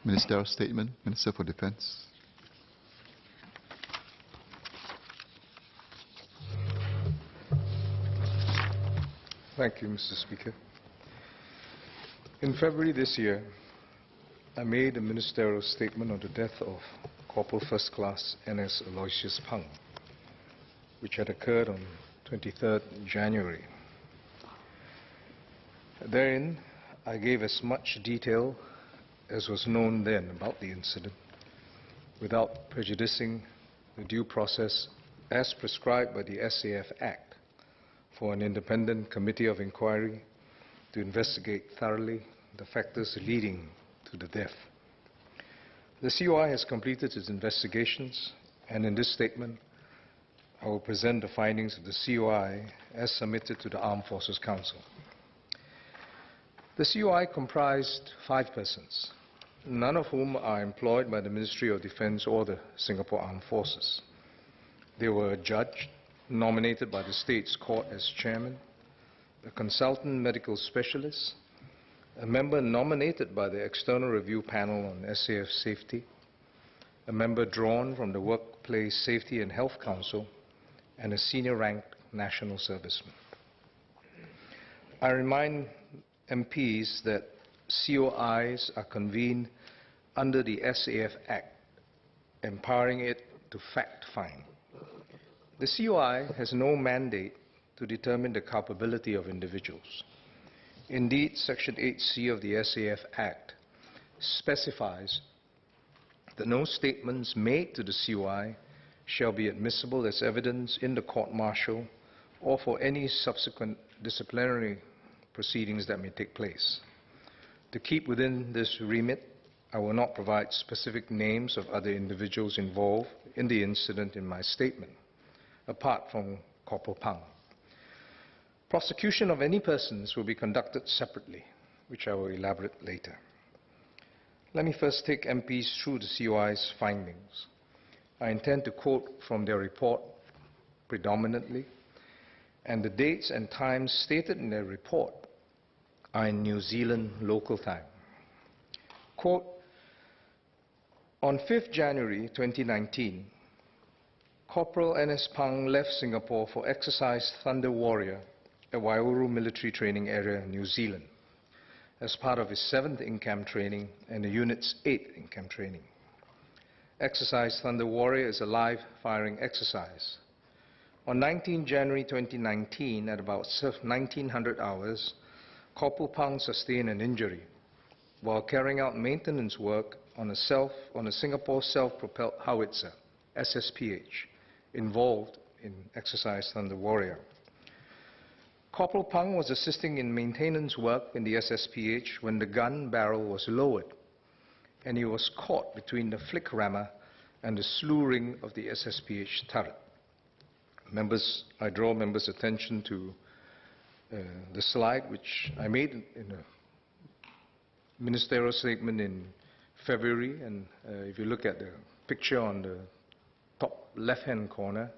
Ministerial statement, Minister for Defence. Thank you, Mr. Speaker. In February this year, I made a ministerial statement on the death of Corporal First Class NS Aloysius Pang, which had occurred on 23rd January. Therein, I gave as much detail as was known then about the incident, without prejudicing the due process as prescribed by the SAF Act for an independent committee of inquiry to investigate thoroughly the factors leading to the death. The COI has completed its investigations, and in this statement, I will present the findings of the COI as submitted to the Armed Forces Council. The COI comprised 5 persons, none of whom are employed by the Ministry of Defence or the Singapore Armed Forces. They were a judge nominated by the State's Court as chairman, a consultant medical specialist, a member nominated by the External Review Panel on SAF Safety, a member drawn from the Workplace Safety and Health Council, and a senior-ranked national serviceman. I remind MPs that COIs are convened under the SAF Act, empowering it to fact-find. The COI has no mandate to determine the culpability of individuals. Indeed, Section 8C of the SAF Act specifies that no statements made to the COI shall be admissible as evidence in the court-martial or for any subsequent disciplinary proceedings that may take place. To keep within this remit, I will not provide specific names of other individuals involved in the incident in my statement, apart from Corporal Pang. Prosecution of any persons will be conducted separately, which I will elaborate later. Let me first take MPs through the COI's findings. I intend to quote from their report predominantly, and the dates and times stated in their report are in New Zealand local time. Quote, on 5th January 2019, Corporal N.S. Pang left Singapore for Exercise Thunder Warrior at Waiouru Military Training Area, New Zealand, as part of his 7th in-camp training and the unit's 8th in-camp training. Exercise Thunder Warrior is a live firing exercise. On 19 January 2019, at about 1900 hours, Corporal Pang sustained an injury while carrying out maintenance work on a Singapore self-propelled howitzer, SSPH, involved in Exercise Thunder Warrior. Corporal Pang was assisting in maintenance work in the SSPH when the gun barrel was lowered, and he was caught between the flick rammer and the slew ring of the SSPH turret. I draw members' attention to the slide which I made in a ministerial statement in February, and if you look at the picture on the top left-hand corner,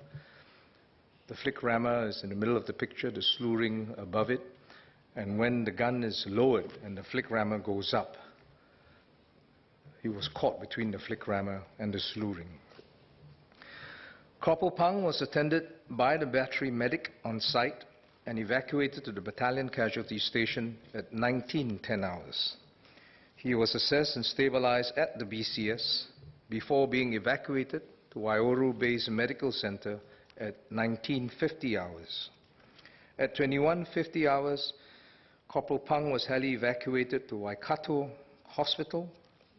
the flick rammer is in the middle of the picture, the slew ring above it, and when the gun is lowered and the flick rammer goes up, he was caught between the flick rammer and the slew ring. Corporal Pang was attended by the battery medic on site and evacuated to the battalion casualty station at 19:10 hours. He was assessed and stabilized at the BCS before being evacuated to Waiouru Base Medical Center at 19:50 hours. At 21:50 hours, Corporal Pang was heli evacuated to Waikato Hospital,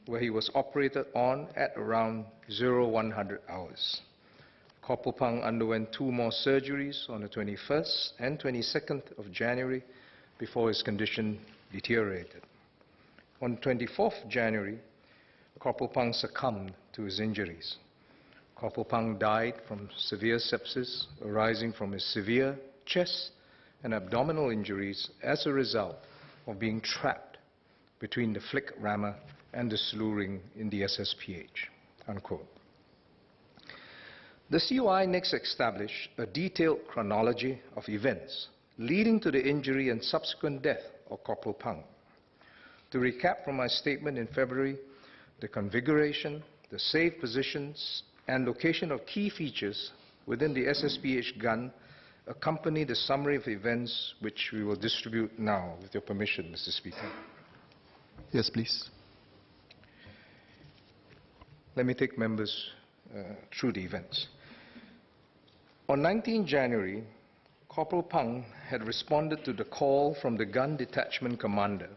where he was operated on at around 0100 hours. Corporal Pang underwent 2 more surgeries on the 21st and 22nd of January before his condition deteriorated. On 24th January, Corporal Pang succumbed to his injuries. Corporal Pang died from severe sepsis arising from his severe chest and abdominal injuries as a result of being trapped between the flick rammer and the slew ring in the SSPH, unquote. The COI next established a detailed chronology of events leading to the injury and subsequent death of Corporal Pang. To recap from my statement in February, the configuration, the safe positions, and location of key features within the SSPH gun accompany the summary of events which we will distribute now, with your permission, Mr. Speaker. Yes, please. Let me take members through the events. On 19 January, Corporal Pang had responded to the call from the gun detachment commander.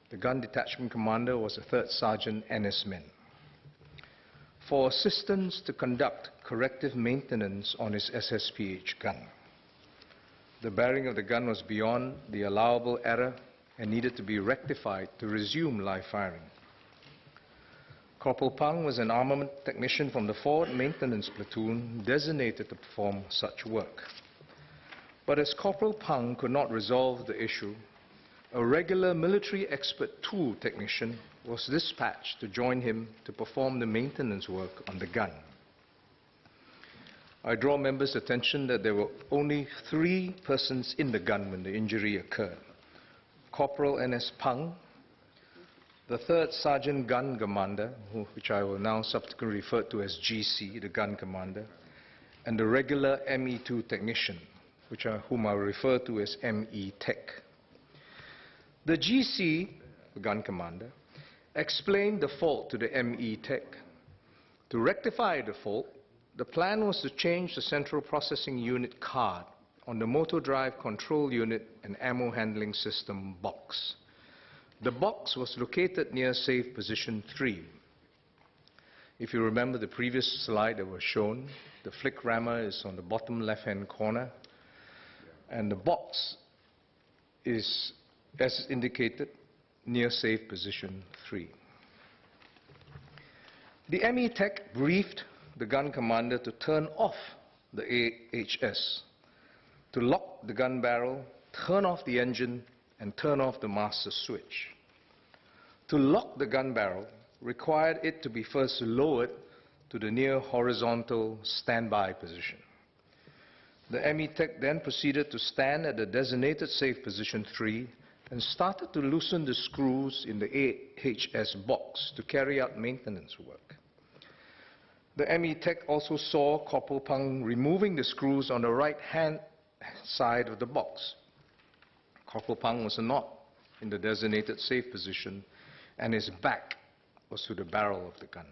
The gun detachment commander was a 3rd Sergeant NS Men, for assistance to conduct corrective maintenance on his SSPH gun. The bearing of the gun was beyond the allowable error and needed to be rectified to resume live firing. Corporal Pang was an armament technician from the forward maintenance platoon designated to perform such work. But as Corporal Pang could not resolve the issue, a regular military expert 2 technician was dispatched to join him to perform the maintenance work on the gun. I draw members' attention that there were only 3 persons in the gun when the injury occurred: Corporal N.S. Pang, the 3rd Sergeant Gun Commander, which I will now subsequently refer to as GC, the Gun Commander, and the regular ME2 technician, whom I will refer to as ME Tech. The GC, the Gun Commander, explained the fault to the ME Tech. To rectify the fault, the plan was to change the central processing unit card on the motor drive control unit and ammo handling system box. The box was located near safe position 3. If you remember the previous slide that was shown, the flick rammer is on the bottom left-hand corner, and the box is, as indicated, near safe position 3. The ME Tech briefed the gun commander to turn off the AHS, to lock the gun barrel, turn off the engine, and turn off the master switch. To lock the gun barrel required it to be first lowered to the near horizontal standby position. The ME Tech then proceeded to stand at the designated safe position 3 and started to loosen the screws in the AHS box to carry out maintenance work. The ME Tech also saw Corporal Pang removing the screws on the right-hand side of the box. Corporal Pang was not in the designated safe position, and his back was to the barrel of the gun.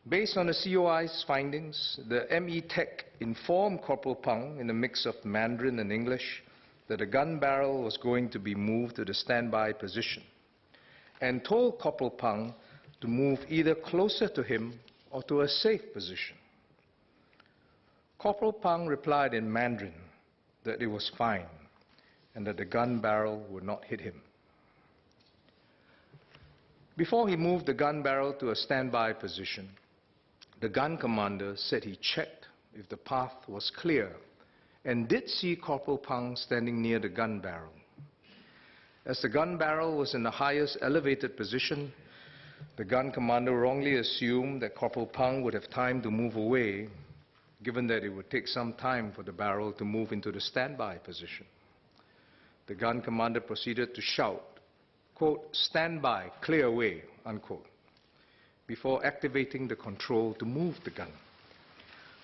Based on the COI's findings, the ME Tech informed Corporal Pang in a mix of Mandarin and English that the gun barrel was going to be moved to the standby position, and told Corporal Pang to move either closer to him or to a safe position. Corporal Pang replied in Mandarin that it was fine and that the gun barrel would not hit him. Before he moved the gun barrel to a standby position, the gun commander said he checked if the path was clear and did see Corporal Pang standing near the gun barrel. As the gun barrel was in the highest elevated position, the gun commander wrongly assumed that Corporal Pang would have time to move away, given that it would take some time for the barrel to move into the standby position. The gun commander proceeded to shout, quote, "Stand by, clear away," unquote, before activating the control to move the gun.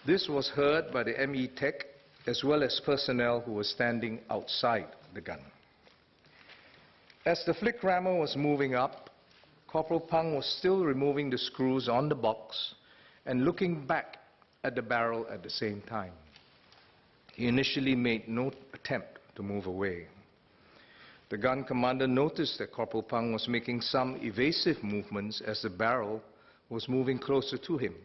This was heard by the ME Tech as well as personnel who were standing outside the gun. As the flick rammer was moving up, Corporal Pang was still removing the screws on the box and looking back at the barrel at the same time. He initially made no attempt to move away. The gun commander noticed that Corporal Pang was making some evasive movements as the barrel was moving closer to him.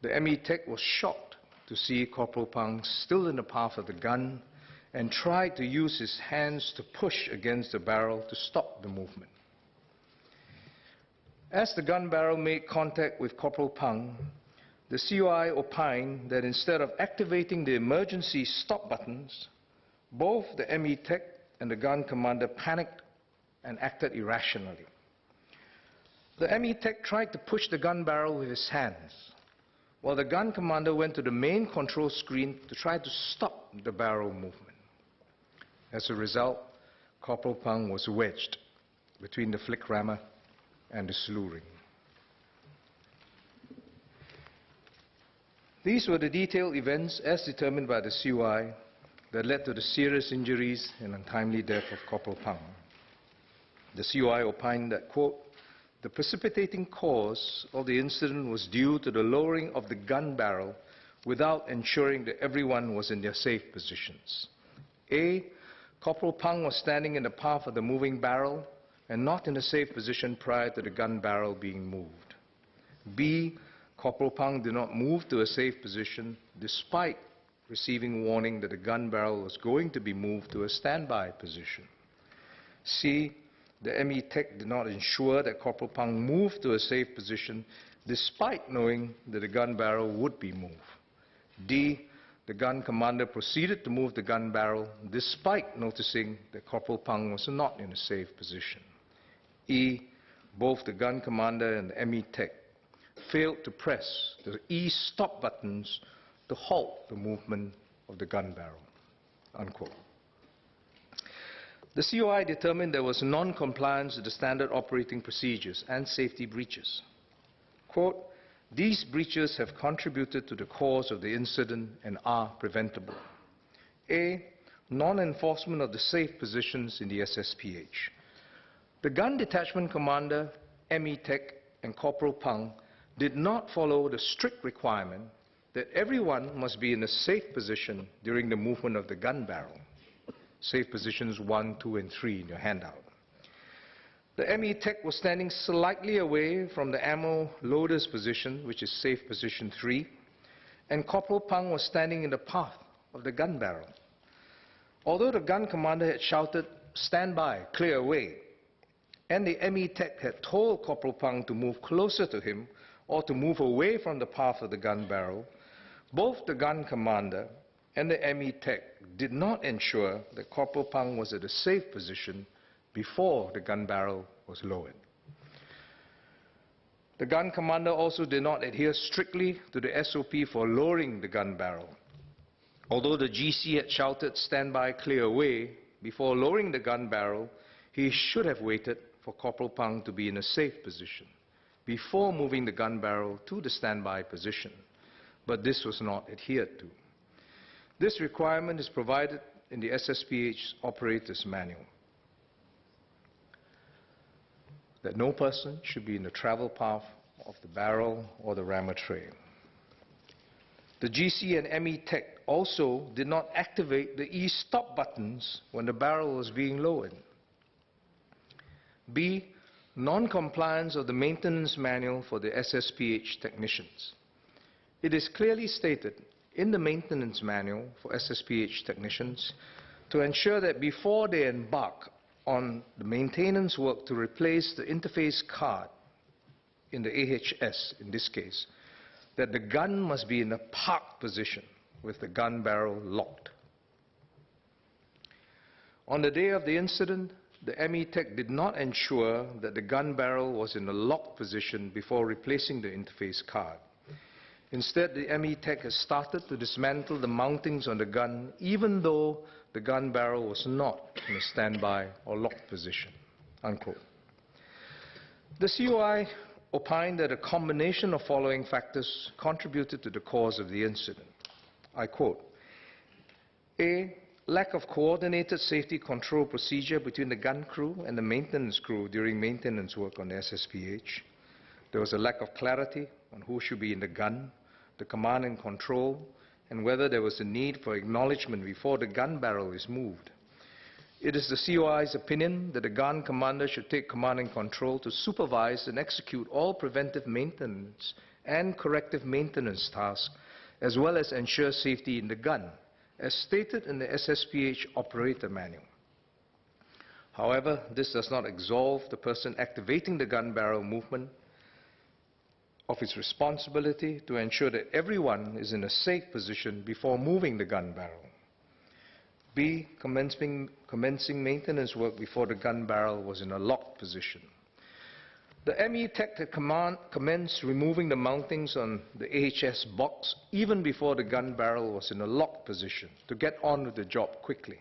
The ME Tech was shocked to see Corporal Pang still in the path of the gun and tried to use his hands to push against the barrel to stop the movement. As the gun barrel made contact with Corporal Pang, the COI opined that instead of activating the emergency stop buttons, both the ME Tech and the gun commander panicked and acted irrationally. The ME Tech tried to push the gun barrel with his hands, while the gun commander went to the main control screen to try to stop the barrel movement. As a result, Corporal Pang was wedged between the flick rammer and the slew ring. These were the detailed events as determined by the COI that led to the serious injuries and untimely death of Corporal Pang. The COI opined that, quote, the precipitating cause of the incident was due to the lowering of the gun barrel without ensuring that everyone was in their safe positions. A, Corporal Pang was standing in the path of the moving barrel and not in a safe position prior to the gun barrel being moved. B, Corporal Pang did not move to a safe position despite receiving warning that the gun barrel was going to be moved to a standby position. C, the ME Tech did not ensure that Corporal Pang moved to a safe position despite knowing that the gun barrel would be moved. D, the gun commander proceeded to move the gun barrel despite noticing that Corporal Pang was not in a safe position. E, both the gun commander and the ME Tech failed to press the E stop buttons to halt the movement of the gun barrel, unquote. The COI determined there was non-compliance with the standard operating procedures and safety breaches. Quote, these breaches have contributed to the cause of the incident and are preventable. A, non-enforcement of the safe positions in the SSPH. The gun detachment commander, ME Tech, and Corporal Pang did not follow the strict requirement that everyone must be in a safe position during the movement of the gun barrel. Safe positions 1, 2, and 3 in your handout. The ME Tech was standing slightly away from the ammo loader's position, which is safe position 3, and Corporal Pang was standing in the path of the gun barrel. Although the gun commander had shouted, "Stand by, clear away," and the ME Tech had told Corporal Pang to move closer to him or to move away from the path of the gun barrel, both the gun commander and the ME Tech did not ensure that Corporal Pang was at a safe position before the gun barrel was lowered. The gun commander also did not adhere strictly to the SOP for lowering the gun barrel. Although the GC had shouted, "Stand by, clear away," before lowering the gun barrel, he should have waited for Corporal Pang to be in a safe position before moving the gun barrel to the standby position, but this was not adhered to. This requirement is provided in the SSPH Operator's Manual, that no person should be in the travel path of the barrel or the rammer tray. The GC and ME Tech also did not activate the E-stop buttons when the barrel was being lowered. B, non-compliance of the maintenance manual for the SSPH technicians. It is clearly stated in the maintenance manual for SSPH technicians to ensure that before they embark on the maintenance work to replace the interface card in the AHS, in this case, that the gun must be in a parked position with the gun barrel locked. On the day of the incident, the ME Tech did not ensure that the gun barrel was in a locked position before replacing the interface card. Instead, the ME Tech has started to dismantle the mountings on the gun, even though the gun barrel was not in a standby or locked position, unquote. The COI opined that a combination of following factors contributed to the cause of the incident. I quote, A, lack of coordinated safety control procedure between the gun crew and the maintenance crew during maintenance work on the SSPH. There was a lack of clarity on who should be in the gun, the command and control, and whether there was a need for acknowledgement before the gun barrel is moved. It is the COI's opinion that the gun commander should take command and control to supervise and execute all preventive maintenance and corrective maintenance tasks, as well as ensure safety in the gun, as stated in the SSPH Operator Manual. However, this does not absolve the person activating the gun barrel movement of its responsibility to ensure that everyone is in a safe position before moving the gun barrel. B, commencing maintenance work before the gun barrel was in a locked position. The ME Tech had commenced removing the mountings on the AHS box even before the gun barrel was in a locked position to get on with the job quickly.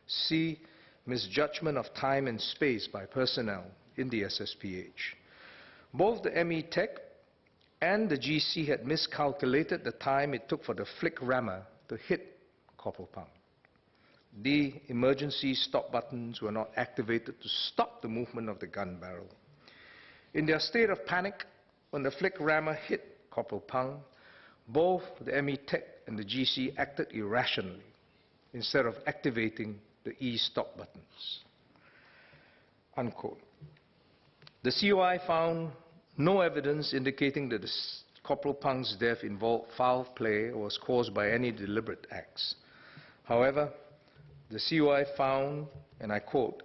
C, misjudgment of time and space by personnel in the SSPH. Both the ME Tech and the GC had miscalculated the time it took for the flick rammer to hit Corporal Pang. The emergency stop buttons were not activated to stop the movement of the gun barrel. In their state of panic, when the flick rammer hit Corporal Pang, both the ME Tech and the GC acted irrationally instead of activating the E-stop buttons. Unquote. The COI found no evidence indicating that Corporal Pang's death involved foul play or was caused by any deliberate acts. However, the COI found, and I quote,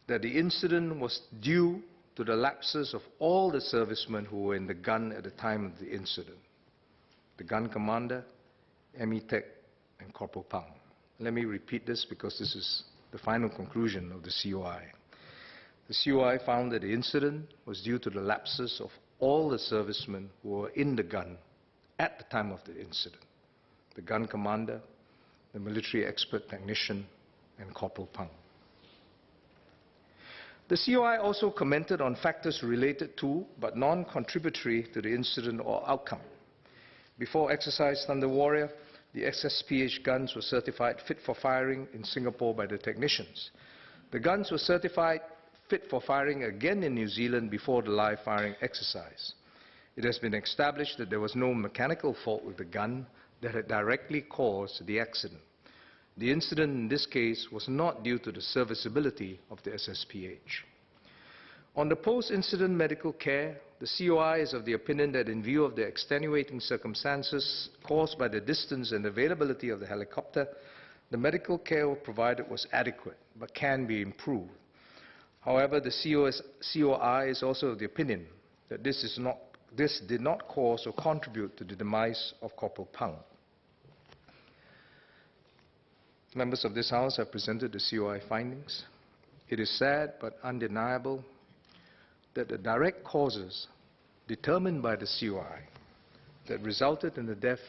that the incident was due to the lapses of all the servicemen who were in the gun at the time of the incident: the gun commander, ME Tech, and Corporal Pang. Let me repeat this because this is the final conclusion of the COI. The COI found that the incident was due to the lapses of all the servicemen who were in the gun at the time of the incident: the gun commander, the military expert technician, and Corporal Pang. The COI also commented on factors related to but non-contributory to the incident or outcome. Before Exercise Thunder Warrior, the SSPH guns were certified fit for firing in Singapore by the technicians. The guns were certified fit for firing again in New Zealand before the live firing exercise. It has been established that there was no mechanical fault with the gun that had directly caused the accident. The incident in this case was not due to the serviceability of the SSPH. On the post-incident medical care, the COI is of the opinion that in view of the extenuating circumstances caused by the distance and availability of the helicopter, the medical care provided was adequate but can be improved. However, the COI is also of the opinion that this did not cause or contribute to the demise of Corporal Pang. Members of this House have presented the COI findings. It is sad but undeniable that the direct causes determined by the COI that resulted in the death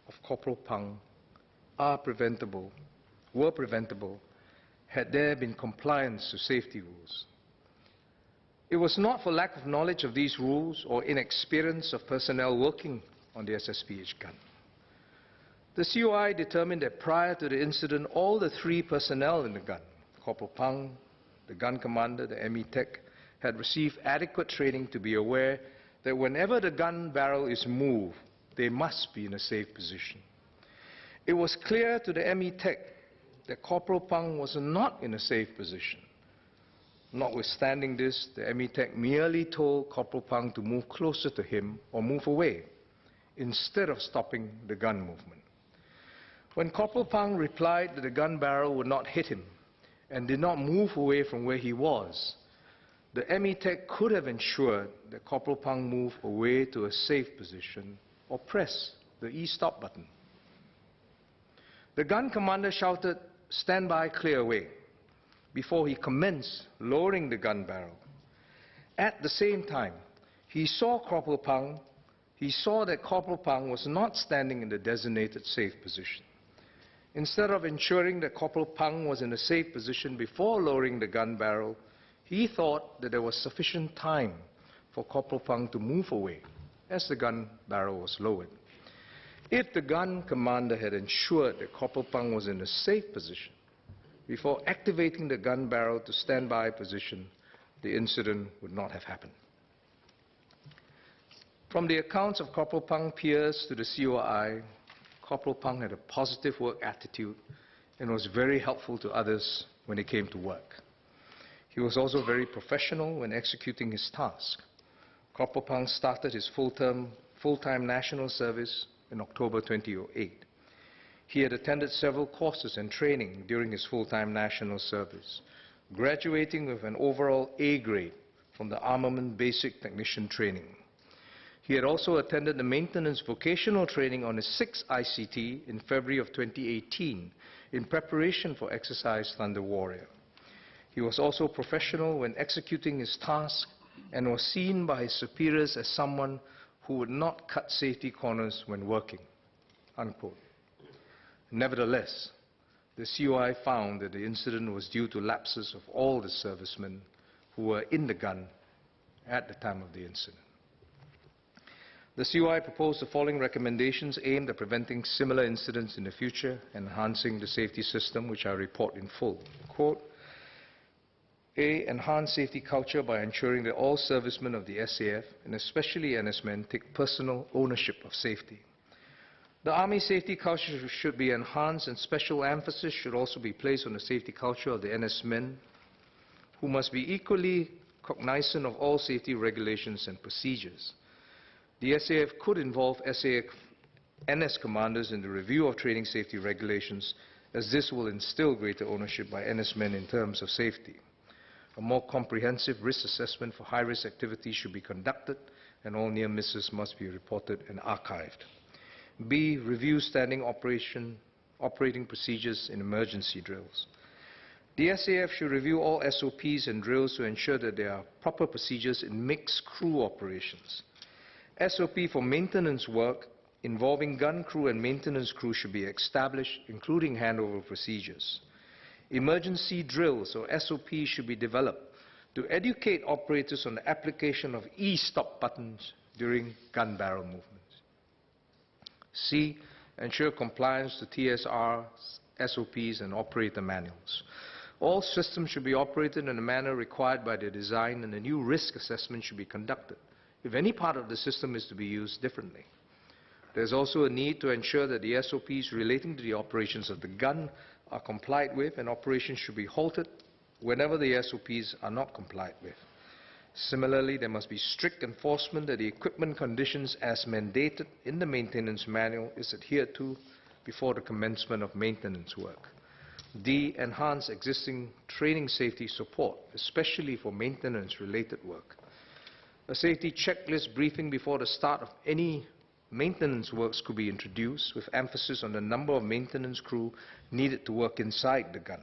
of Corporal Pang were preventable had there been compliance to safety rules. It was not for lack of knowledge of these rules or inexperience of personnel working on the SSPH gun. The COI determined that prior to the incident, all the three personnel in the gun, Corporal Pang, the gun commander, the ME Tech, had received adequate training to be aware that whenever the gun barrel is moved, they must be in a safe position. It was clear to the ME Tech that Corporal Pang was not in a safe position. Notwithstanding this, the ME Tech merely told Corporal Pang to move closer to him or move away, instead of stopping the gun movement. When Corporal Pang replied that the gun barrel would not hit him and did not move away from where he was, the ME Tech could have ensured that Corporal Pang moved away to a safe position or press the E-stop button. The gun commander shouted, "Stand by, clear away," before he commenced lowering the gun barrel. At the same time, he saw that Corporal Pang was not standing in the designated safe position. Instead of ensuring that Corporal Pang was in a safe position before lowering the gun barrel, he thought that there was sufficient time for Corporal Pang to move away as the gun barrel was lowered. If the gun commander had ensured that Corporal Pang was in a safe position before activating the gun barrel to standby position, the incident would not have happened. From the accounts of Corporal Pang peers to the COI, Corporal Pang had a positive work attitude and was very helpful to others when he came to work. He was also very professional when executing his task. Corporal Pang started his full-time national service in October 2008. He had attended several courses and training during his full-time national service, graduating with an overall A grade from the Armament Basic Technician Training. He had also attended the maintenance vocational training on his 6th ICT in February of 2018 in preparation for Exercise Thunder Warrior. He was also professional when executing his task and was seen by his superiors as someone who would not cut safety corners when working. Unquote. Nevertheless, the COI found that the incident was due to lapses of all the servicemen who were in the gun at the time of the incident. The COI proposed the following recommendations aimed at preventing similar incidents in the future, enhancing the safety system, which I report in full. Quote, A, enhance safety culture by ensuring that all servicemen of the SAF, and especially NS men, take personal ownership of safety. The Army safety culture should be enhanced, and special emphasis should also be placed on the safety culture of the NS men, who must be equally cognizant of all safety regulations and procedures. The SAF could involve SAF NS commanders in the review of training safety regulations, as this will instill greater ownership by NS men in terms of safety. A more comprehensive risk assessment for high-risk activities should be conducted, and all near misses must be reported and archived. B, review standing operating procedures in emergency drills. The SAF should review all SOPs and drills to ensure that there are proper procedures in mixed crew operations. SOP for maintenance work involving gun crew and maintenance crew should be established, including handover procedures. Emergency drills or SOPs should be developed to educate operators on the application of e-stop buttons during gun barrel movements. C, ensure compliance to TSR, SOPs and operator manuals. All systems should be operated in a manner required by the design, and a new risk assessment should be conducted if any part of the system is to be used differently. There is also a need to ensure that the SOPs relating to the operations of the gun are complied with, and operations should be halted whenever the SOPs are not complied with. Similarly, there must be strict enforcement that the equipment conditions as mandated in the maintenance manual is adhered to before the commencement of maintenance work. D, enhance existing training safety support, especially for maintenance-related work. A safety checklist briefing before the start of any maintenance works could be introduced, with emphasis on the number of maintenance crew needed to work inside the gun.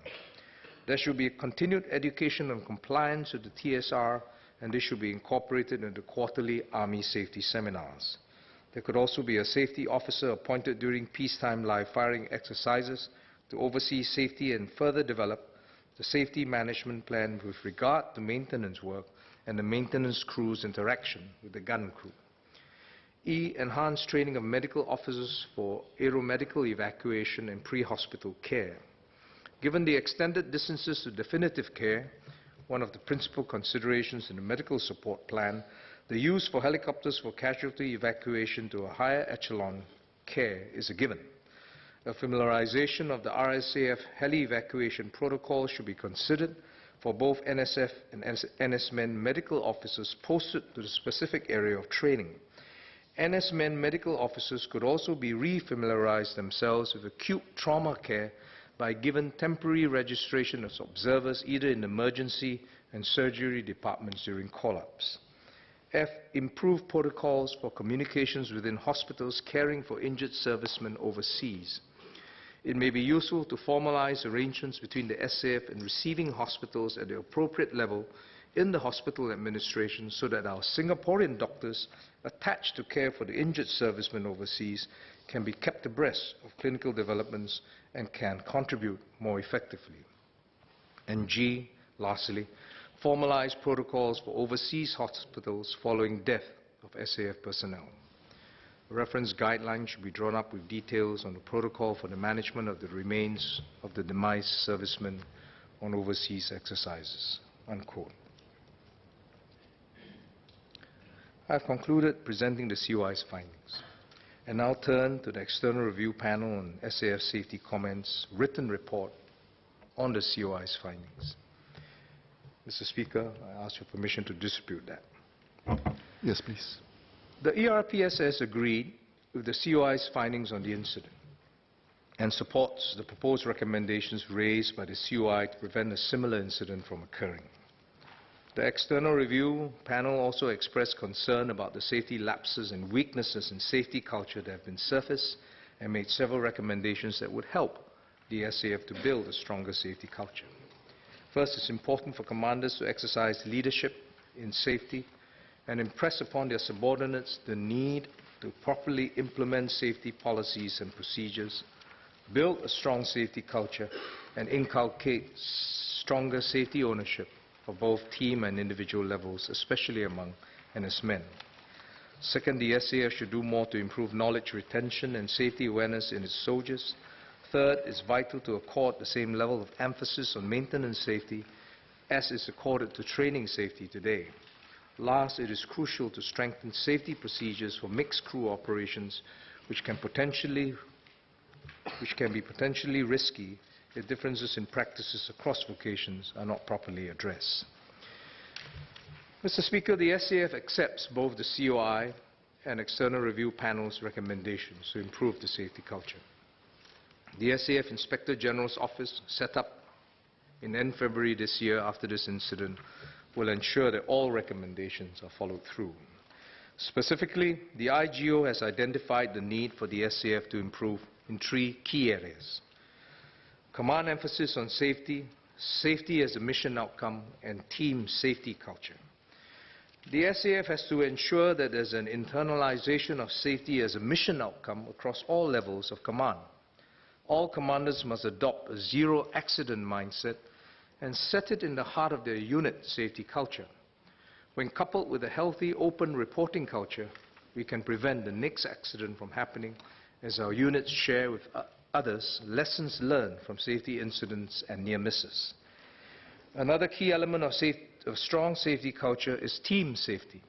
There should be a continued education on compliance with the TSR, and this should be incorporated into quarterly Army safety seminars. There could also be a safety officer appointed during peacetime live firing exercises to oversee safety and further develop the safety management plan with regard to maintenance work and the maintenance crew's interaction with the gun crew. E, enhance training of medical officers for aeromedical evacuation and pre-hospital care. Given the extended distances to definitive care, one of the principal considerations in the medical support plan, the use for helicopters for casualty evacuation to a higher echelon care is a given. A familiarization of the RSAF heli evacuation protocol should be considered for both NSF and NSMen medical officers posted to the specific area of training. NSMen medical officers could also be re-familiarized themselves with acute trauma care by given temporary registration as observers either in emergency and surgery departments during call-ups. F, improve protocols for communications within hospitals caring for injured servicemen overseas. It may be useful to formalize arrangements between the SAF and receiving hospitals at the appropriate level in the hospital administration so that our Singaporean doctors attached to care for the injured servicemen overseas can be kept abreast of clinical developments and can contribute more effectively. And G, lastly, formalize protocols for overseas hospitals following death of SAF personnel. A reference guideline should be drawn up with details on the protocol for the management of the remains of the demised servicemen on overseas exercises. Unquote. I have concluded presenting the COI's findings, and now turn to the External Review Panel on SAF Safety Comments written report on the COI's findings. Mr. Speaker, I ask your permission to distribute that. Yes, please. The ERPSS agreed with the COI's findings on the incident and supports the proposed recommendations raised by the COI to prevent a similar incident from occurring. The External Review Panel also expressed concern about the safety lapses and weaknesses in safety culture that have been surfaced and made several recommendations that would help the SAF to build a stronger safety culture. First, it's important for commanders to exercise leadership in safety and impress upon their subordinates the need to properly implement safety policies and procedures build a strong safety culture, and inculcate stronger safety ownership for both team and individual levels, especially among NS men. Second, the SAF should do more to improve knowledge retention and safety awareness in its soldiers. Third, it's vital to accord the same level of emphasis on maintenance safety as is accorded to training safety today. Last, it is crucial to strengthen safety procedures for mixed crew operations, which can be potentially risky if differences in practices across vocations are not properly addressed. Mr. Speaker, the SAF accepts both the COI and external review panel's recommendations to improve the safety culture. The SAF Inspector General's office, set up in end February this year after this incident, will ensure that all recommendations are followed through. Specifically, the IGO has identified the need for the SAF to improve in 3 key areas: command emphasis on safety, safety as a mission outcome, and team safety culture. The SAF has to ensure that there's an internalization of safety as a mission outcome across all levels of command. All commanders must adopt a zero-accident mindset and set it in the heart of their unit safety culture. When coupled with a healthy, open reporting culture, we can prevent the next accident from happening as our units share with others lessons learned from safety incidents and near misses. Another key element of strong safety culture is team safety.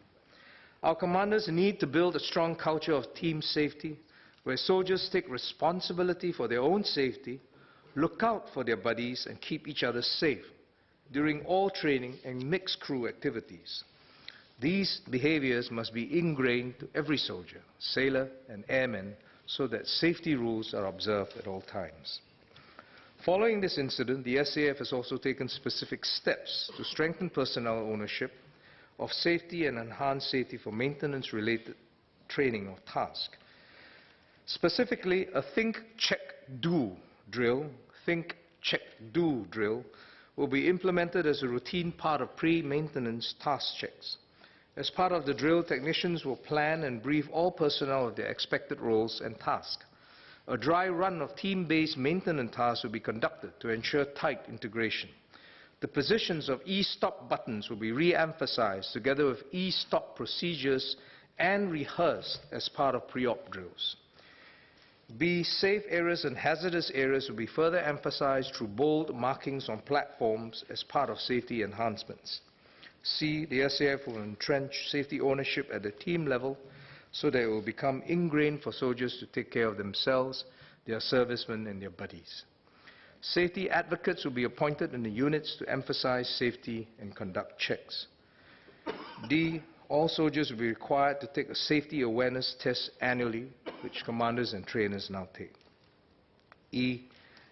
Our commanders need to build a strong culture of team safety where soldiers take responsibility for their own safety, look out for their buddies, and keep each other safe during all training and mixed crew activities. These behaviors must be ingrained to every soldier, sailor, and airman so that safety rules are observed at all times. Following this incident, the SAF has also taken specific steps to strengthen personnel ownership of safety and enhance safety for maintenance-related training or task. Specifically, a Think, Check, Do drill, Think, Check, Do drill, will be implemented as a routine part of pre-maintenance task checks. As part of the drill, technicians will plan and brief all personnel of their expected roles and tasks. A dry run of team-based maintenance tasks will be conducted to ensure tight integration. The positions of e-stop buttons will be re-emphasized together with e-stop procedures and rehearsed as part of pre-op drills. B, safe areas and hazardous areas will be further emphasized through bold markings on platforms as part of safety enhancements. C, the SAF will entrench safety ownership at the team level so that it will become ingrained for soldiers to take care of themselves, their servicemen, and their buddies. Safety advocates will be appointed in the units to emphasize safety and conduct checks. D, all soldiers will be required to take a safety awareness test annually, which commanders and trainers now take. E,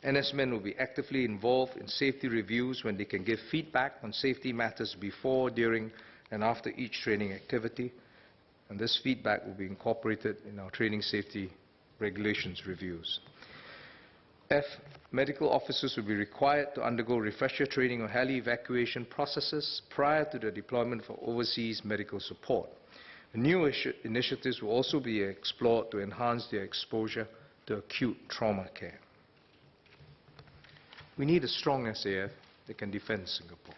NS men will be actively involved in safety reviews when they can give feedback on safety matters before, during, and after each training activity, and this feedback will be incorporated in our training safety regulations reviews. F, medical officers will be required to undergo refresher training on heli evacuation processes prior to the deployment for overseas medical support. New initiatives will also be explored to enhance their exposure to acute trauma care. We need a strong SAF that can defend Singapore.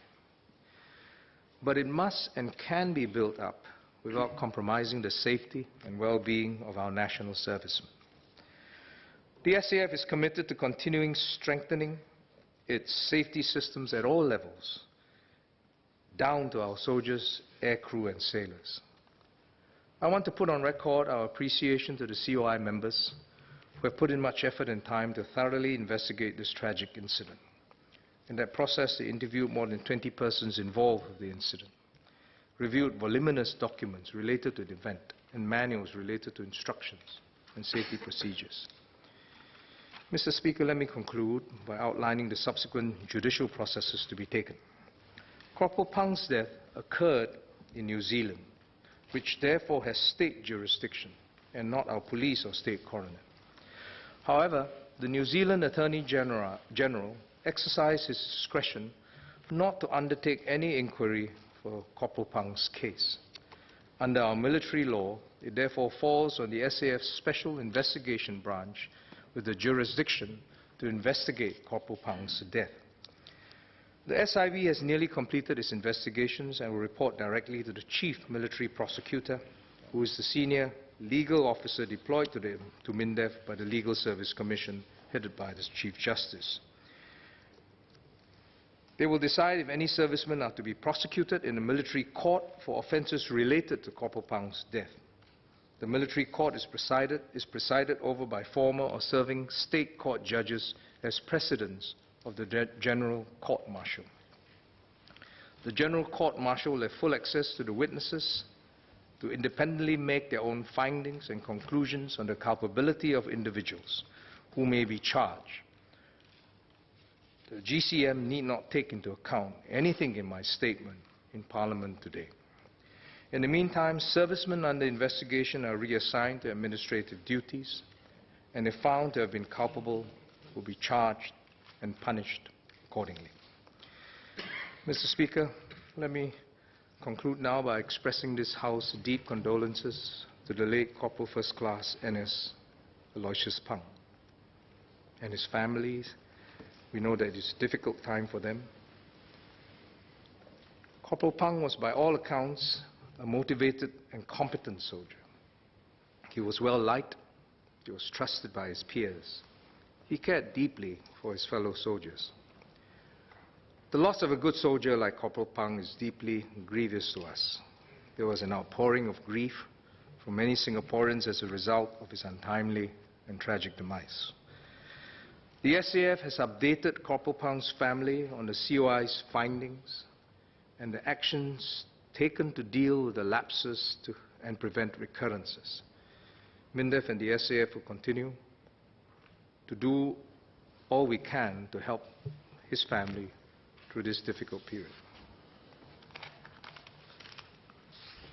But it must and can be built up without compromising the safety and well-being of our national servicemen. The SAF is committed to continuing strengthening its safety systems at all levels, down to our soldiers, aircrew, and sailors. I want to put on record our appreciation to the COI members who have put in much effort and time to thoroughly investigate this tragic incident. In that process, they interviewed more than 20 persons involved with the incident, reviewed voluminous documents related to the event, and manuals related to instructions and safety procedures. Mr. Speaker, let me conclude by outlining the subsequent judicial processes to be taken. Corporal Pang's death occurred in New Zealand, which therefore has state jurisdiction and not our police or state coroner. However, the New Zealand Attorney General exercised his discretion not to undertake any inquiry for Corporal Pang's case. Under our military law, it therefore falls on the SAF's Special Investigation Branch, with the jurisdiction to investigate Corporal Pang's death. The SIV has nearly completed its investigations and will report directly to the Chief Military Prosecutor, who is the senior legal officer deployed to MINDEF by the Legal Service Commission, headed by the Chief Justice. They will decide if any servicemen are to be prosecuted in a military court for offences related to Corporal Pang's death. The military court is presided over by former or serving state court judges as precedents of the General Court-Martial. The General Court-Martial will have full access to the witnesses to independently make their own findings and conclusions on the culpability of individuals who may be charged. The GCM need not take into account anything in my statement in Parliament today. In the meantime, servicemen under investigation are reassigned to administrative duties, and if found to have been culpable, will be charged and punished accordingly. Mr. Speaker, let me conclude now by expressing this House's deep condolences to the late Corporal First Class NS Aloysius Pang and his families. We know that it's a difficult time for them. Corporal Pang was, by all accounts, a motivated and competent soldier. He was well liked. He was trusted by his peers. He cared deeply for his fellow soldiers. The loss of a good soldier like Corporal Pang is deeply grievous to us. There was an outpouring of grief from many Singaporeans as a result of his untimely and tragic demise. The SAF has updated Corporal Pang's family on the COI's findings and the actions taken to deal with the lapses and prevent recurrences. MINDEF and the SAF will continue to do all we can to help his family through this difficult period.